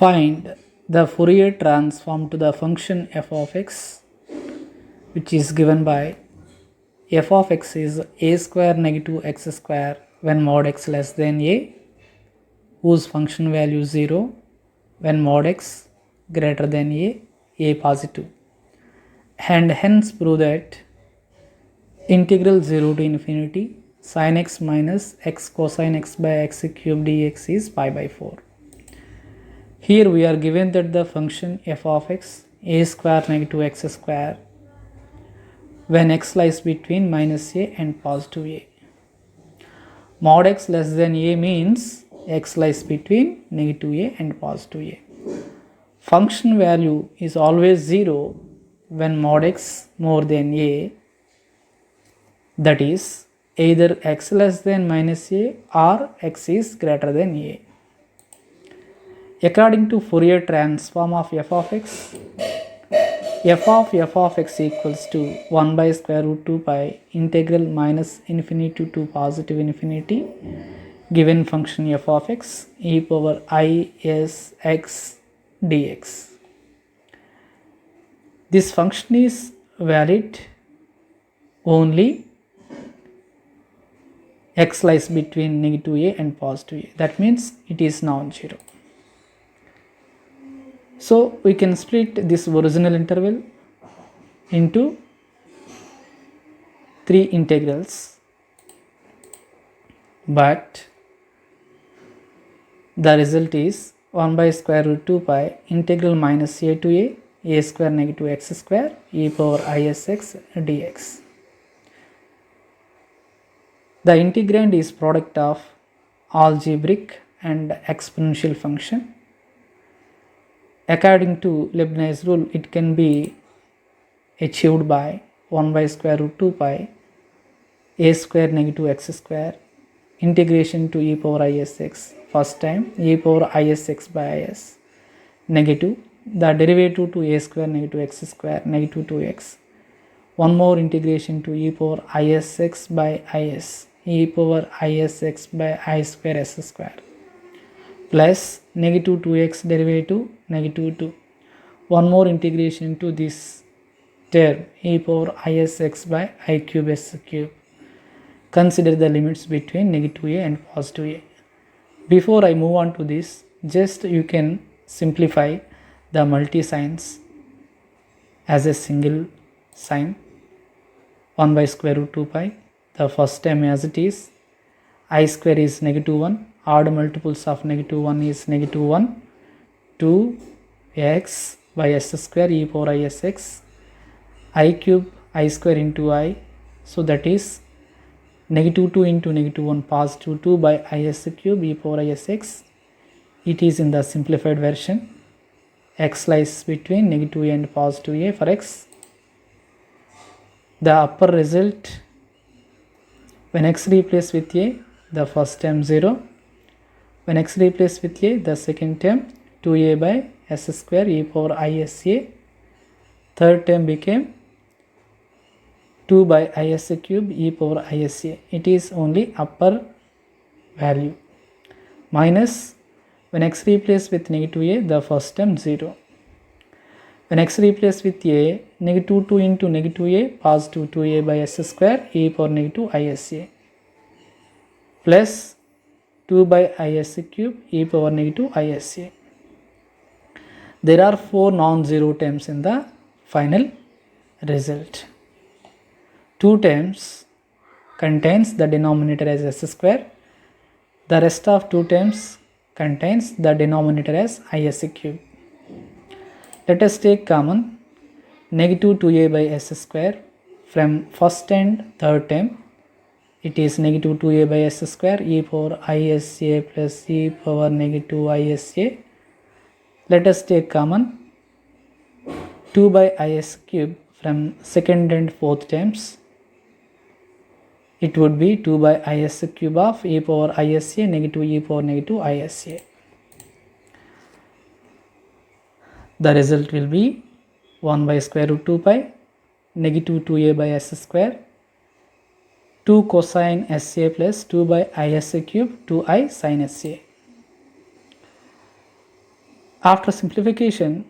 Find the Fourier transform to the function f of x, which is given by f of x is a square negative x square when mod x less than a, whose function value is 0 when mod x greater than a positive, and hence prove that integral 0 to infinity sin x minus x cosine x by x cube dx is pi by 4. Here we are given that the function f of x a square negative x square when x lies between minus a and positive a. Mod x less than a means x lies between negative a and positive a. Function value is always 0 when mod x more than a, that is either x less than minus a or x is greater than a. According to Fourier transform of f of x, f of x equals to 1 by square root 2 pi integral minus infinity to positive infinity given function f of x e power I s x dx. This function is valid only x lies between negative a and positive a. That means it is non-zero. So we can split this original interval into three integrals, but the result is 1 by square root 2 pi integral minus a to a square negative x square e power isx dx. The integrand is product of algebraic and exponential function. According to Leibniz rule, it can be achieved by 1 by square root 2 pi a square negative x square integration to e power isx, first time e power isx by is negative, the derivative to a square negative x square negative 2x, one more integration to e power isx by is e power isx by I square s square plus negative 2x derivative negative 2, one more integration to this term e power isx by I cube s cube. Consider the limits between negative a and positive a. Before I move on to this, just you can simplify the multi signs as a single sign. 1 by square root 2 pi, the first term as it is, I square is negative 1, odd multiples of negative 1 is negative 1, 2 x by s square e power isx, I cube I square into I, so that is negative 2 into negative 1 positive 2 by is cube e power isx. It is in the simplified version. X lies between negative a and positive a for x. The upper result, when x replaced with a, the first term 0. When x replaced with a, the second term 2a by s square e power isa. Third term became 2 by is cube e power isa. It is only upper value. Minus, when x replaced with negative a, the first term 0. When x replaced with a, negative 2 into negative a, positive 2a by s square e power negative isa plus 2 by is cube e power negative isa. There are 4 non-zero terms in the final result. 2 terms contains the denominator as s square. The rest of 2 terms contains the denominator as is cube. Let us take common negative 2a by s square from first and third term. It is negative 2a by s square e power isa plus e power negative isa. Let us take common 2 by is cube from second and fourth terms. It would be 2 by is cube of e power isa negative e power negative isa. The result will be 1 by square root 2 pi negative 2a by s square 2 cosine sa plus 2 by is cube 2i sin sa. After simplification,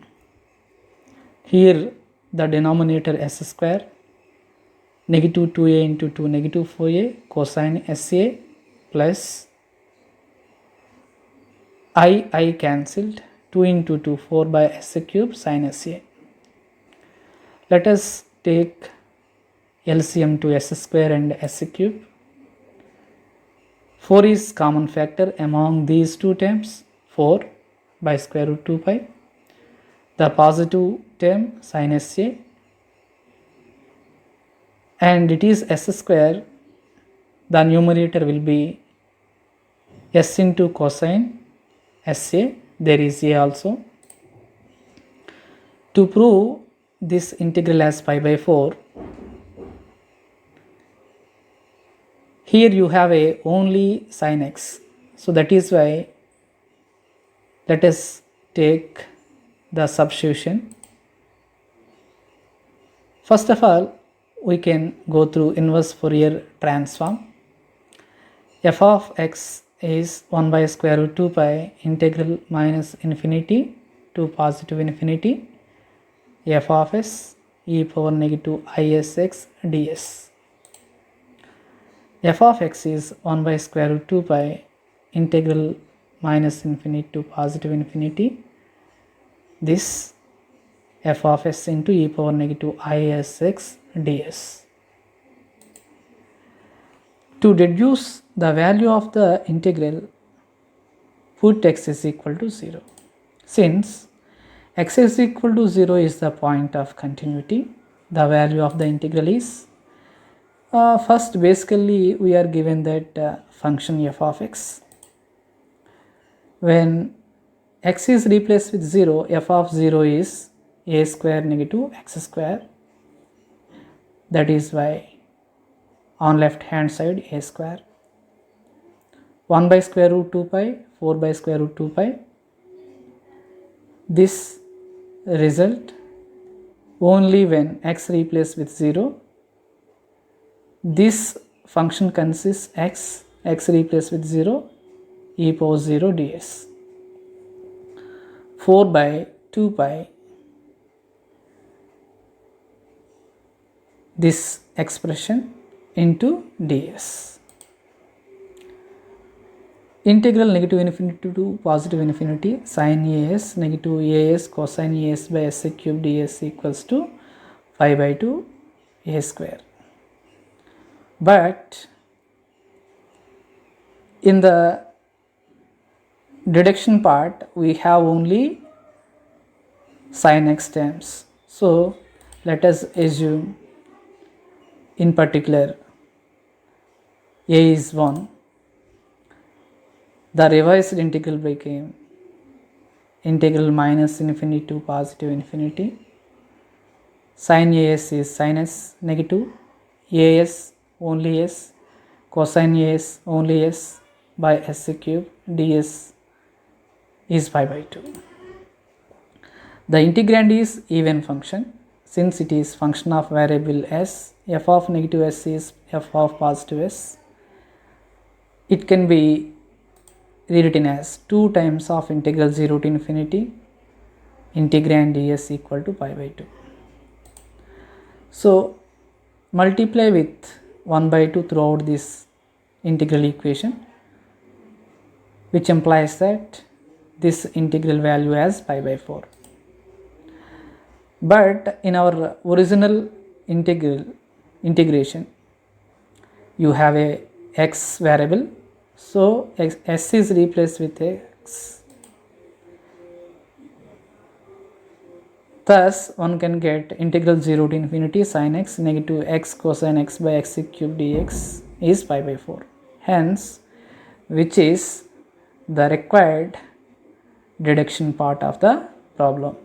here the denominator s square, negative 2a into 2 negative 4a cosine sa plus I cancelled, 2 into 2 4 by s cube sin sa. Let us take LCM to s square and s cube. 4 is common factor among these two terms, 4 by square root 2 pi. The positive term sin sa, and it is s square. The numerator will be s into cosine sa. There is a also. To prove this integral as pi by 4, here you have a only sin x, so that is why let us take the substitution. First of all, we can go through inverse Fourier transform. F of x is 1 by square root 2 pi integral minus infinity to positive infinity f of s e power negative isx ds. F of x is 1 by square root 2 pi integral minus infinity to positive infinity this f of s into e power negative isx ds. To deduce the value of the integral, put x is equal to 0. Since x is equal to 0 is the point of continuity, the value of the integral is first basically we are given that function f of x. When x is replaced with 0, f of 0 is a square negative x square. That is why on left hand side a square. 1 by square root 2 pi, 4 by square root 2 pi. This result only when x replaced with 0. This function consists x replaced with 0, e power 0 ds. 4 by 2 pi, this expression into ds. Integral negative infinity to positive infinity sin as negative as cosine as by s cube ds equals to 5 by 2 a square. But in the deduction part we have only sin x terms. So let us assume in particular a is 1. The revised integral became integral minus infinity to positive infinity. Sin as is sin s negative, as only s, cosine as only s by s cube ds is 5 by 2. The integrand is even function. Since it is function of variable s, f of negative s is f of positive s. It can be rewritten as 2 times of integral 0 to infinity integrand ds equal to pi by 2. So multiply with 1 by 2 throughout this integral equation, which implies that this integral value as pi by 4. But in our original integration you have a x variable, so s is replaced with x. Thus one can get integral 0 to infinity sin x negative x cosine x by x cube dx is pi by 4. Hence, which is the required deduction part of the problem.